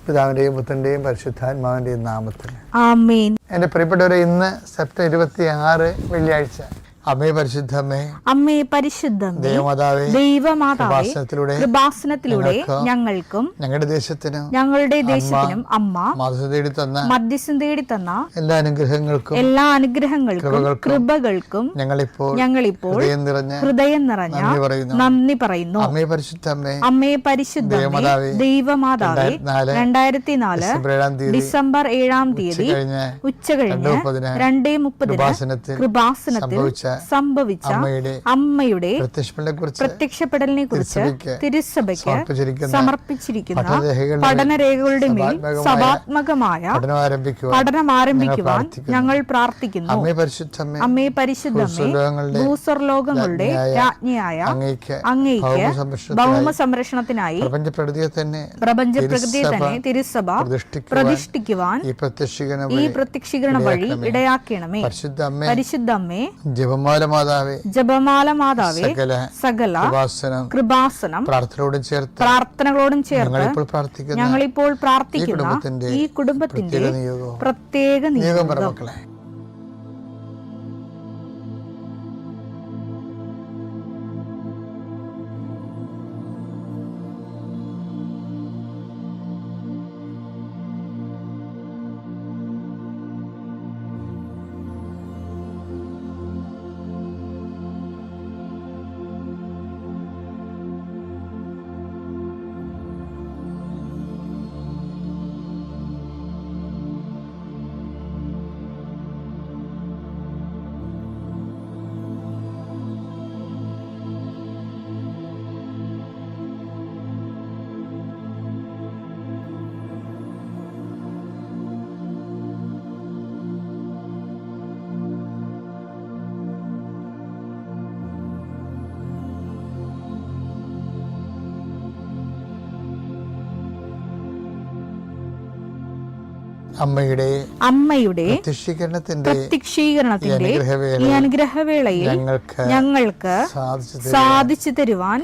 പിതാവിൻ്റെയും പുത്രൻ്റെയും പരിശുദ്ധാത്മാവിൻ്റെയും നാമത്തിൽ ആമേൻ. എൻ്റെ പ്രിയപ്പെട്ടവരെ, ഇന്ന് സെപ്റ്റംബർ 26 വെള്ളിയാഴ്ച. അമ്മേ പരിശുദ്ധമേ, അമ്മേ പരിശുദ്ധമേ, ദൈവമാതാവേ, കൃപാസനത്തിലൂടെ ഞങ്ങൾക്കും ഞങ്ങളുടെ ദേശത്തിനും അമ്മ മധ്യസ്ഥം തേടി തന്ന എല്ലാ അനുഗ്രഹങ്ങൾക്കും കൃപകൾക്കും ഞങ്ങളിപ്പോൾ ഹൃദയം നിറഞ്ഞ നന്ദി പറയുന്നു. അമ്മേ പരിശുദ്ധമേ, ദൈവമാതാവേ, 2004 ഡിസംബർ 7 ഉച്ചകഴിഞ്ഞ് 2:30 കൃപാസനത്തിൽ സംഭവിച്ച അമ്മയുടെ പ്രത്യക്ഷപ്പെടലിനെ കുറിച്ച് തിരുസഭയ്ക്ക് സമർപ്പിച്ചിരിക്കുന്ന പഠനരേഖകളുടെ മേൽ സഭാത്മകമായ പഠനം ആരംഭിക്കുവാൻ ഞങ്ങൾ പ്രാർത്ഥിക്കുന്നു. അമ്മേ പരിശുദ്ധമേ, ഭൂസ്വർലോകങ്ങളുടെ രാജ്ഞിയായ അങ്ങേയ്ക്ക് ഭൗമ സംരക്ഷണത്തിനായി പ്രപഞ്ചപ്രകൃതിയെ തന്നെ തിരുസഭ പ്രതിഷ്ഠിക്കുവാൻ ഈ പ്രത്യക്ഷീകരണ വഴി ഇടയാക്കണമേ. പരിശുദ്ധമ്മേ, ജപമാല മാതാവേ, സകല കൃപാസനം പ്രാർത്ഥനകളോടും ചേർത്ത് ഞങ്ങളിപ്പോൾ പ്രാർത്ഥിക്കുന്ന ഈ കുടുംബത്തിന്റെ പ്രത്യേക നിയോഗം. അമ്മയുടെ പ്രത്യക്ഷീകരണത്തിന്റെ ഈ അനുഗ്രഹവേളയിൽ ഞങ്ങൾക്ക് സാധിച്ചു തരുവാൻ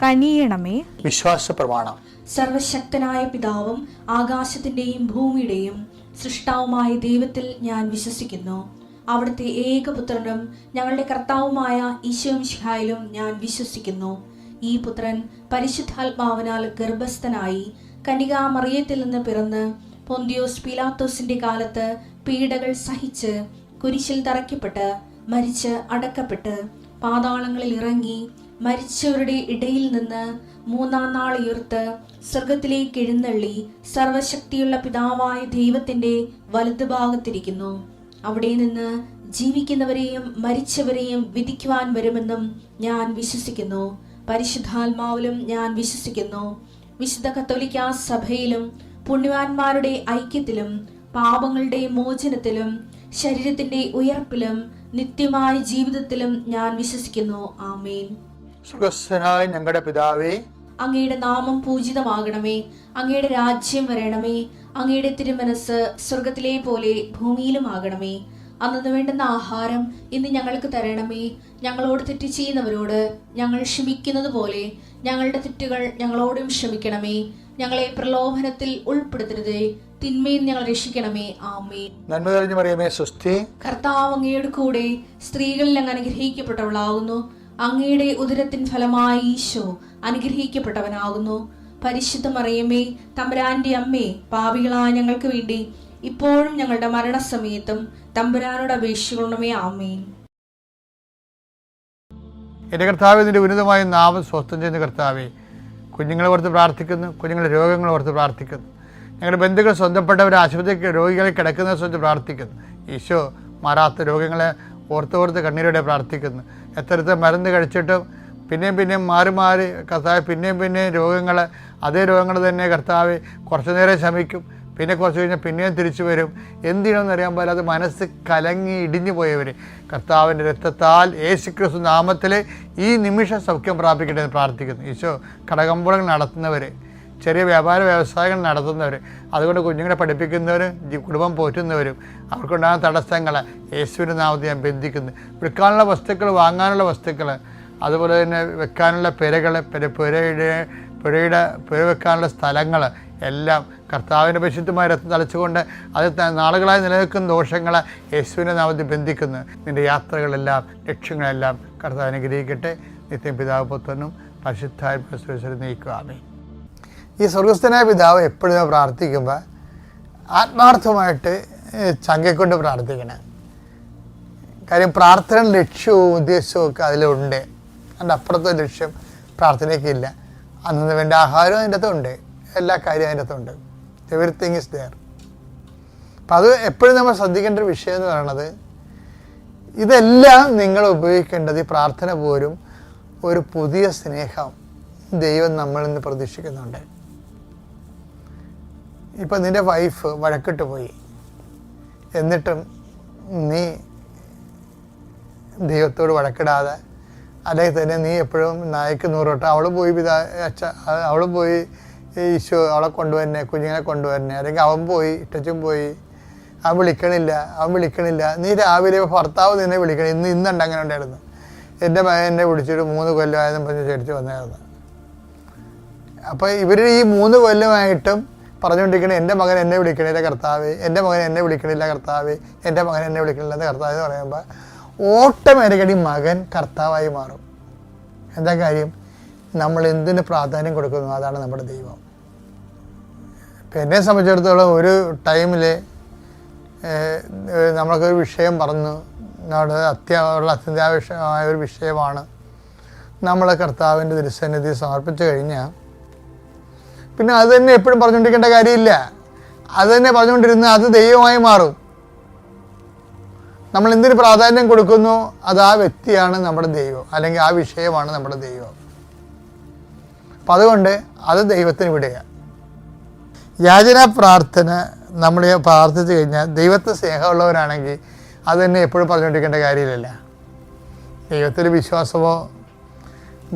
കനിയണമേ. വിശ്വാസ പ്രമാണം. സർവശക്തനായ പിതാവും ആകാശത്തിന്റെയും ഭൂമിയുടെയും സൃഷ്ടാവുമായ ദൈവത്തിൽ ഞാൻ വിശ്വസിക്കുന്നു. അവിടുത്തെ ഏകപുത്രനും ഞങ്ങളുടെ കർത്താവുമായ ഈശോമിശിഹായിലും ഞാൻ വിശ്വസിക്കുന്നു. ഈ പുത്രൻ പരിശുദ്ധാത്മാവിനാൽ ഗർഭസ്ഥനായി കന്യകാമറിയത്തിൽ നിന്ന് പിറന്ന് പൊന്തിയോസ് പീലാത്തോസിന്റെ കാലത്ത് പീഡകൾ സഹിച്ച് കുരിശിൽ തറയ്ക്കപ്പെട്ട് മരിച്ച് അടക്കപ്പെട്ട് പാതാളങ്ങളിൽ ഇറങ്ങി മരിച്ചവരുടെ ഇടയിൽ നിന്ന് 3-ാം നാൾ ഉയർത്ത് സ്വർഗത്തിലേക്ക് എഴുന്നള്ളി സർവശക്തിയുള്ള പിതാവായ ദൈവത്തിന്റെ വലതുഭാഗത്തിരിക്കുന്നു. അവിടെ നിന്ന് ജീവിക്കുന്നവരെയും മരിച്ചവരെയും വിധിക്കുവാൻ വരുമെന്നും ഞാൻ വിശ്വസിക്കുന്നു. പരിശുദ്ധാത്മാവിലും ഞാൻ വിശ്വസിക്കുന്നു. വിശുദ്ധ കത്തോലിക്കാ സഭയിലും പുണ്യവാന്മാരുടെ ഐക്യത്തിലും പാപങ്ങളുടെ മോചനത്തിലും ശരീരത്തിന്റെ ഉയർപ്പിലും നിത്യമായ ജീവിതത്തിലും ഞാൻ വിശ്വസിക്കുന്നു. ആമേൻ. സ്വർഗ്ഗസ്ഥനായ ഞങ്ങളുടെ പിതാവേ, അങ്ങയുടെ നാമം പൂജിതമാകണമേ. അങ്ങയുടെ രാജ്യം വരണമേ. അങ്ങയുടെ തിരുമനസ് സ്വർഗത്തിലെ പോലെ ഭൂമിയിലും ആകണമേ. അന്നു വേണ്ടുന്ന ആഹാരം ഇന്ന് ഞങ്ങൾക്ക് തരണമേ. ഞങ്ങളോട് തെറ്റ് ചെയ്യുന്നവരോട് ഞങ്ങൾ ക്ഷമിക്കുന്നത് പോലെ ഞങ്ങളുടെ തെറ്റുകൾ ഞങ്ങളോടും ക്ഷമിക്കണമേ. ഞങ്ങളെ പ്രലോഭനത്തിൽ ഉൾപ്പെടുത്തരുതേ, തിന്മയിൽ ഞങ്ങൾ രക്ഷിക്കണമേ. ആമേൻ. നന്മ നിറഞ്ഞ മറിയമേ, സ്വസ്തി. കർത്താവ് അങ്ങയുടെ കൂടെ സ്ത്രീകളിൽ അങ്ങ് അനുഗ്രഹിക്കപ്പെട്ടവളാകുന്നു. അങ്ങയുടെ ഉദരത്തിൻ ഫലമായി ഈശോ അനുഗ്രഹിക്കപ്പെട്ടവനാകുന്നു. പരിശുദ്ധ മറിയമേ, തമ്പുരാന്റെ അമ്മേ, പാപികളായ ഞങ്ങൾക്ക് വേണ്ടി ഇപ്പോഴും ഞങ്ങളുടെ മരണസമയത്തും തമ്പുരാനോട് അപേക്ഷിക്കണമേ. ആമേൻ. എൻ്റെ കർത്താവേ, നിന്റെ ഉന്നതമായ നാമം സ്വസ്ഥം ചെയ്യുന്ന കർത്താവേ, കുഞ്ഞുങ്ങളെ ഓർത്ത് പ്രാർത്ഥിക്കുന്നു, കുഞ്ഞുങ്ങളുടെ രോഗങ്ങളെ ഓർത്ത് പ്രാർത്ഥിക്കുന്നു, ഞങ്ങളുടെ ബന്ധുക്കൾ സ്വന്തപ്പെട്ടവർ ആശുപത്രി രോഗികളെ കിടക്കുന്നവരെ സ്വന്തം പ്രാർത്ഥിക്കുന്നു. ഈശോ മാറാത്ത രോഗങ്ങളെ ഓർത്തോർത്ത് കണ്ണീരോടെ പ്രാർത്ഥിക്കുന്നു. എത്ര മരുന്ന് കഴിച്ചിട്ടും പിന്നെയും മാറി കർത്താവ് പിന്നെയും രോഗങ്ങൾ, അതേ രോഗങ്ങൾ തന്നെ കർത്താവ് കുറച്ചു നേരം ശമിക്കും, പിന്നെ കുറച്ച് കഴിഞ്ഞാൽ പിന്നെയും തിരിച്ചു വരും. എന്തിനാണെന്ന് അറിയാൻ പാടില്ലാതെ മനസ്സ് കലങ്ങി ഇടിഞ്ഞു പോയവർ കർത്താവിൻ്റെ രക്തത്താൽ യേശുക്രിസ്തു നാമത്തിൽ ഈ നിമിഷം സൗഖ്യം പ്രാപിക്കട്ടെ എന്ന് പ്രാർത്ഥിക്കുന്നു. ഈശോ കടകമ്പോളങ്ങൾ നടത്തുന്നവർ, ചെറിയ വ്യാപാര വ്യവസായങ്ങൾ നടത്തുന്നവർ, അതുകൊണ്ട് കുഞ്ഞുങ്ങളെ പഠിപ്പിക്കുന്നവരും കുടുംബം പോറ്റുന്നവരും അവർക്കുണ്ടാകുന്ന തടസ്സങ്ങൾ യേശുവിൻ്റെ നാമത്തിൽ ഞാൻ ബന്ധിക്കുന്നു. വിൽക്കാനുള്ള വസ്തുക്കൾ, വാങ്ങാനുള്ള വസ്തുക്കൾ, അതുപോലെ തന്നെ വെക്കാനുള്ള പുരകൾ, പുര വെക്കാനുള്ള സ്ഥലങ്ങൾ എല്ലാം കർത്താവിൻ്റെ പരിശുദ്ധമായ രക്തം തളിച്ചുകൊണ്ട് അത് നാളുകളായി നിലനിൽക്കുന്ന ദോഷങ്ങളെ യേശുവിൻ്റെ നാമത്തിൽ ബന്ധിക്കുന്നു. നിൻ്റെ യാത്രകളെല്ലാം ലക്ഷ്യങ്ങളെല്ലാം കർത്താവ് അനുഗ്രഹിക്കട്ടെ. നിത്യം പിതാവ് പുത്രനും പരിശുദ്ധാത്മാവിൽ നയിക്കുക. ആമേൻ. ഈ സ്വർഗസ്ഥനായ പിതാവ് എപ്പോഴും പ്രാർത്ഥിക്കുമ്പോൾ ആത്മാർത്ഥമായിട്ട് ചങ്കക്കൊണ്ട് പ്രാർത്ഥിക്കണം. കാര്യം പ്രാർത്ഥന ലക്ഷ്യവും ഉദ്ദേശവും ഒക്കെ അതിലുണ്ട്. അതിൻ്റെ അപ്പുറത്തെ ലക്ഷ്യം പ്രാർത്ഥനയ്ക്കില്ല. അന്നു വേണ്ട ആഹാരവും അതിൻ്റെ അകത്തുണ്ട്, എല്ലാ കാര്യവും അതിൻ്റെ അകത്തുണ്ട്. Everything is there. അപ്പം അത് എപ്പോഴും നമ്മൾ ശ്രദ്ധിക്കേണ്ട ഒരു വിഷയം എന്ന് പറയുന്നത്, ഇതെല്ലാം നിങ്ങൾ ഉപയോഗിക്കേണ്ടത് ഈ പ്രാർത്ഥന പോലും ഒരു പുതിയ സ്നേഹം ദൈവം നമ്മളിൽ നിന്ന് പ്രതീക്ഷിക്കുന്നുണ്ട്. ഇപ്പം നിൻ്റെ വൈഫ് വഴക്കിട്ട് പോയി, എന്നിട്ടും നീ ദൈവത്തോട് വഴക്കിടാതെ, അല്ലെങ്കിൽ തന്നെ നീ എപ്പോഴും നായ്ക്ക് 100 വട്ടം അവൾ പോയി ഈശോ അവളെ കൊണ്ടുവരുന്നേ, കുഞ്ഞിനെ കൊണ്ടുവരുന്നേ, അല്ലെങ്കിൽ അവൻ പോയി ഇട്ടച്ചും പോയി അവൻ വിളിക്കണില്ല. നീ രാവിലെ ഭർത്താവ് നിന്നെ വിളിക്കണം. ഇന്നുണ്ട് അങ്ങനെ ഉണ്ടായിരുന്നു. എൻ്റെ മകൻ എന്നെ വിളിച്ചിട്ട് 3 കൊല്ലമായതെന്ന് പറഞ്ഞ് ചേർത്ത് വന്നായിരുന്നു. അപ്പോൾ ഇവർ ഈ 3 കൊല്ലമായിട്ടും പറഞ്ഞുകൊണ്ടിരിക്കണേ, എൻ്റെ മകൻ എന്നെ വിളിക്കണില്ല കർത്താവേ, എൻ്റെ മകൻ എന്നെ വിളിക്കണില്ല കർത്താവേ, എൻ്റെ മകൻ എന്നെ വിളിക്കണില്ല എന്ന് കർത്താവ് എന്ന് പറയുമ്പോൾ ഓട്ടോമാറ്റിക്കലി മകൻ കർത്താവായി മാറും. എന്താ കാര്യം? നമ്മൾ എന്തിന് പ്രാധാന്യം കൊടുക്കുന്നു അതാണ് നമ്മുടെ ദൈവം. ഇപ്പം എന്നെ സംബന്ധിച്ചിടത്തോളം ഒരു ടൈമിൽ നമ്മൾക്കൊരു വിഷയം പറഞ്ഞു, നമ്മുടെ അത്യാവശ്യമായ ഒരു വിഷയമാണ്. നമ്മൾ കർത്താവിൻ്റെ തിരുസന്നിധി സമർപ്പിച്ചു കഴിഞ്ഞാൽ പിന്നെ അത് തന്നെ എപ്പോഴും പറഞ്ഞുകൊണ്ടിരിക്കേണ്ട കാര്യമില്ല. അത് തന്നെ പറഞ്ഞുകൊണ്ടിരുന്ന അത് ദൈവമായി മാറും. നമ്മൾ എന്തിന് പ്രാധാന്യം കൊടുക്കുന്നു അത് ആ വ്യക്തിയാണ് നമ്മുടെ ദൈവം, അല്ലെങ്കിൽ ആ വിഷയമാണ് നമ്മുടെ ദൈവം. അപ്പം അതുകൊണ്ട് അത് ദൈവത്തിന് വിടുക. യാചന പ്രാർത്ഥന നമ്മൾ പ്രാർത്ഥിച്ചു കഴിഞ്ഞാൽ ദൈവത്തെ സ്നേഹമുള്ളവരാണെങ്കിൽ അത് തന്നെ എപ്പോഴും പറഞ്ഞുകൊണ്ടിരിക്കേണ്ട കാര്യമില്ല. ദൈവത്തിൽ വിശ്വാസമോ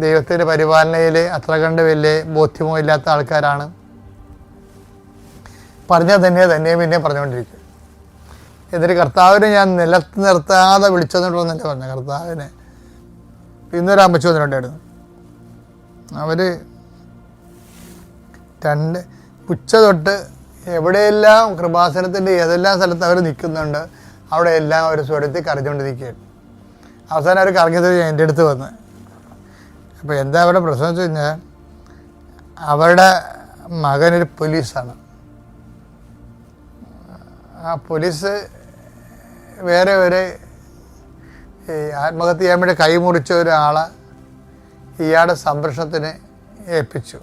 ദൈവത്തിൻ്റെ പരിപാലനയിൽ അത്ര കണ്ട് വലിയ ബോധ്യമോ ഇല്ലാത്ത ആൾക്കാരാണ് പറഞ്ഞാൽ തന്നെ പിന്നെ പറഞ്ഞുകൊണ്ടിരിക്കും. എന്നിട്ട് കർത്താവിനെ ഞാൻ നിലത്ത് നിർത്താതെ വിളിച്ചെന്നുള്ളതെന്നല്ലേ പറഞ്ഞു. കർത്താവിനെ ഇന്നൊരു അമ്മച്ചു വന്നിട്ടുണ്ടായിരുന്നു. അവർ 2 ഉച്ച തൊട്ട് എവിടെയെല്ലാം കൃപാസനത്തിൻ്റെ ഏതെല്ലാം സ്ഥലത്ത് അവർ നിൽക്കുന്നുണ്ട് അവിടെയെല്ലാം അവർ സ്വരത്തിൽ കരഞ്ഞുകൊണ്ട് നിൽക്കുകയാണ്. അവസാനം അവർ കറങ്ങിയത് എൻ്റെ അടുത്ത് വന്ന്. അപ്പോൾ എന്താ അവരുടെ പ്രശ്നം വെച്ച് കഴിഞ്ഞാൽ അവരുടെ മകനൊരു പോലീസാണ്. ആ പോലീസ് വേറെ ഈ ആത്മഹത്യ ചെയ്യാൻ വേണ്ടി കൈമുറിച്ച ഒരാളെ ഇയാളുടെ സംരക്ഷണത്തിന് ഏൽപ്പിച്ചു.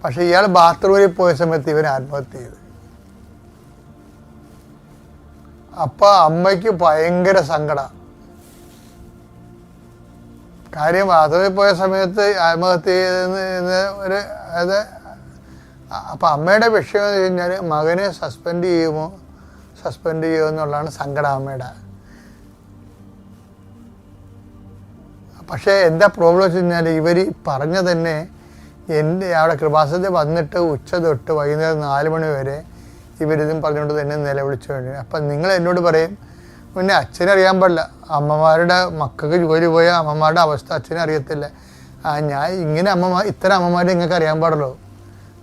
പക്ഷെ ഇയാൾ ബാത്റൂമിൽ പോയ സമയത്ത് ഇവൻ ആത്മഹത്യ ചെയ്തു. അപ്പം അമ്മയ്ക്ക് ഭയങ്കര സങ്കടം. കാര്യം ബാത്റൂമിൽ പോയ സമയത്ത് ആത്മഹത്യ ചെയ്തെന്ന് അപ്പം അമ്മയുടെ വിഷയം എന്ന് വെച്ച് കഴിഞ്ഞാൽ മകനെ സസ്പെൻഡ് ചെയ്യുമോ എന്നുള്ളതാണ് സങ്കടം അമ്മയുടെ. പക്ഷേ എന്താ പ്രോബ്ലം വെച്ച് കഴിഞ്ഞാൽ ഇവർ പറഞ്ഞ തന്നെ അവിടെ കൃപാസനത്തിൽ വന്നിട്ട് ഉച്ച തൊട്ട് വൈകുന്നേരം 4 മണി വരെ ഇവരിതും പറഞ്ഞുകൊണ്ട് തന്നെ നിലവിളിച്ചു കഴിഞ്ഞു. അപ്പം നിങ്ങൾ എന്നോട് പറയും, പിന്നെ അച്ഛനറിയാൻ പാടില്ല, അമ്മമാരുടെ മക്കൾക്ക് ജോലി പോയ അമ്മമാരുടെ അവസ്ഥ അച്ഛനെ അറിയത്തില്ല. ഞാൻ ഇങ്ങനെ ഇത്തരം അമ്മമാരെ നിങ്ങൾക്ക് അറിയാൻ പാടുള്ളൂ.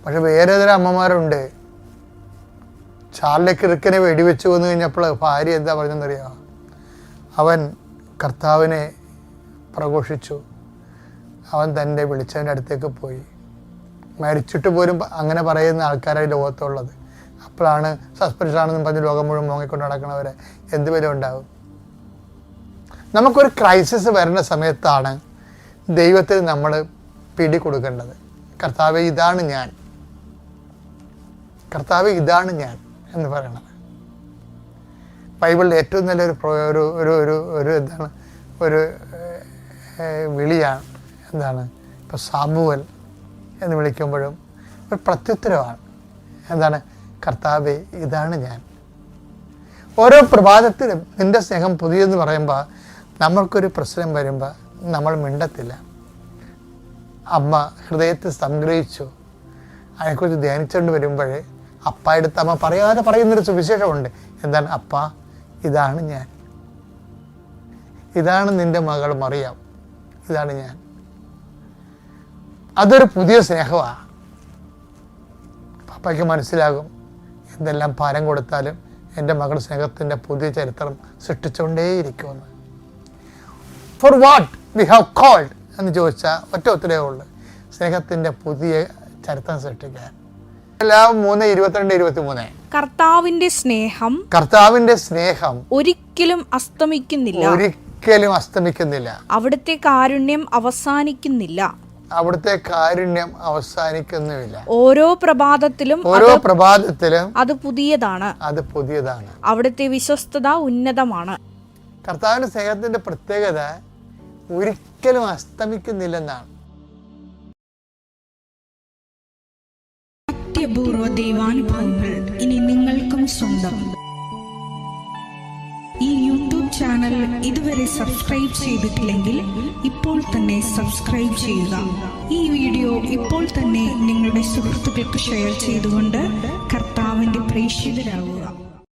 പക്ഷെ വേറെ ഏതൊരു അമ്മമാരുണ്ട്. ചാർലി കിർക്കിനെ വെടിവെച്ച് കൊന്നു കഴിഞ്ഞപ്പോൾ ഭാര്യ എന്താ പറഞ്ഞെന്നറിയാമോ? അവൻ കർത്താവിനെ പ്രഘോഷിച്ചു. അവൻ തൻ്റെ വിളിച്ചവൻ്റെ അടുത്തേക്ക് പോയി. മരിച്ചിട്ട് പോലും അങ്ങനെ പറയുന്ന ആൾക്കാരായി ലോകത്തുള്ളത്. അപ്പോഴാണ് സസ്പെൻഷനാണെന്നും പറഞ്ഞ് ലോകം മുഴുവൻ മോങ്ങിക്കൊണ്ട് നടക്കണവരെ എന്ത് വില ഉണ്ടാവും? നമുക്കൊരു ക്രൈസിസ് വരുന്ന സമയത്താണ് ദൈവത്തിന് നമ്മൾ പിടി കൊടുക്കേണ്ടത്. കർത്താവേ ഇതാണ് ഞാൻ എന്ന് പറയണത്. ബൈബിളിൽ ഏറ്റവും നല്ലൊരു എന്താണ് ഒരു വിളിയാണ്. എന്താണ്? ഇപ്പോൾ സാമുവൽ എന്ന് വിളിക്കുമ്പോഴും ഒരു പ്രത്യുത്തരമാണ്. എന്താണ്? കർത്താവേ ഇതാണ് ഞാൻ. ഓരോ പ്രഭാതത്തിലും നിൻ്റെ സ്നേഹം പുതിയെന്ന് പറയുമ്പോൾ നമ്മൾക്കൊരു പ്രശ്നം വരുമ്പോൾ നമ്മൾ മിണ്ടത്തില്ല. അമ്മ ഹൃദയത്തിൽ സംഗ്രഹിച്ചു അതിനെക്കുറിച്ച് ധ്യാനിച്ചുകൊണ്ട് വരുമ്പോഴേ അപ്പായെടുത്ത് അമ്മ പറയാതെ പറയുന്നൊരു സുവിശേഷമുണ്ട്. എന്താണ്? അപ്പ ഇതാണ് ഞാൻ, ഇതാണ് നിൻ്റെ മകൾ മറിയാം, ഇതാണ് ഞാൻ. അതൊരു പുതിയ സ്നേഹമാണ്. അപ്പയ്ക്ക് മനസ്സിലാകും എന്തെല്ലാം ഭാരം കൊടുത്താലും എൻ്റെ മകൾ സ്നേഹത്തിൻ്റെ പുതിയ ചരിത്രം സൃഷ്ടിച്ചുകൊണ്ടേയിരിക്കുമെന്ന്. For what we have called എന്ന് ചോദിച്ചാൽ ഒറ്റ ഉത്തരവേ ഉള്ളൂ, സ്നേഹത്തിൻ്റെ പുതിയ ചരിത്രം സൃഷ്ടിക്കാൻ. എല്ലാം 3:22-23. കർത്താവിന്റെ സ്നേഹം ഒരിക്കലും അസ്തമിക്കുന്നില്ല. അവിടുത്തെ കാരുണ്യം അവസാനിക്കുന്നില്ല. ഓരോ പ്രഭാതത്തിലും അത് പുതിയതാണ്. അവിടുത്തെ വിശ്വസ്തത ഉന്നതമാണ്. കർത്താവിന്റെ സ്നേഹത്തിന്റെ പ്രത്യേകത ഒരിക്കലും അസ്തമിക്കുന്നില്ലെന്നാണ്. അത്യപൂർവ ദൈവാനുഭവങ്ങൾ ഇനി നിങ്ങൾക്കും സ്വന്തം. ഈ യൂട്യൂബ് ചാനൽ ഇതുവരെ സബ്സ്ക്രൈബ് ചെയ്തിട്ടില്ലെങ്കിൽ ഇപ്പോൾ തന്നെ സബ്സ്ക്രൈബ് ചെയ്യുക. ഈ വീഡിയോ ഇപ്പോൾ തന്നെ നിങ്ങളുടെ സുഹൃത്തുക്കൾക്ക് ഷെയർ ചെയ്തുകൊണ്ട് കർത്താവിന്റെ പ്രേക്ഷിതരാകുക.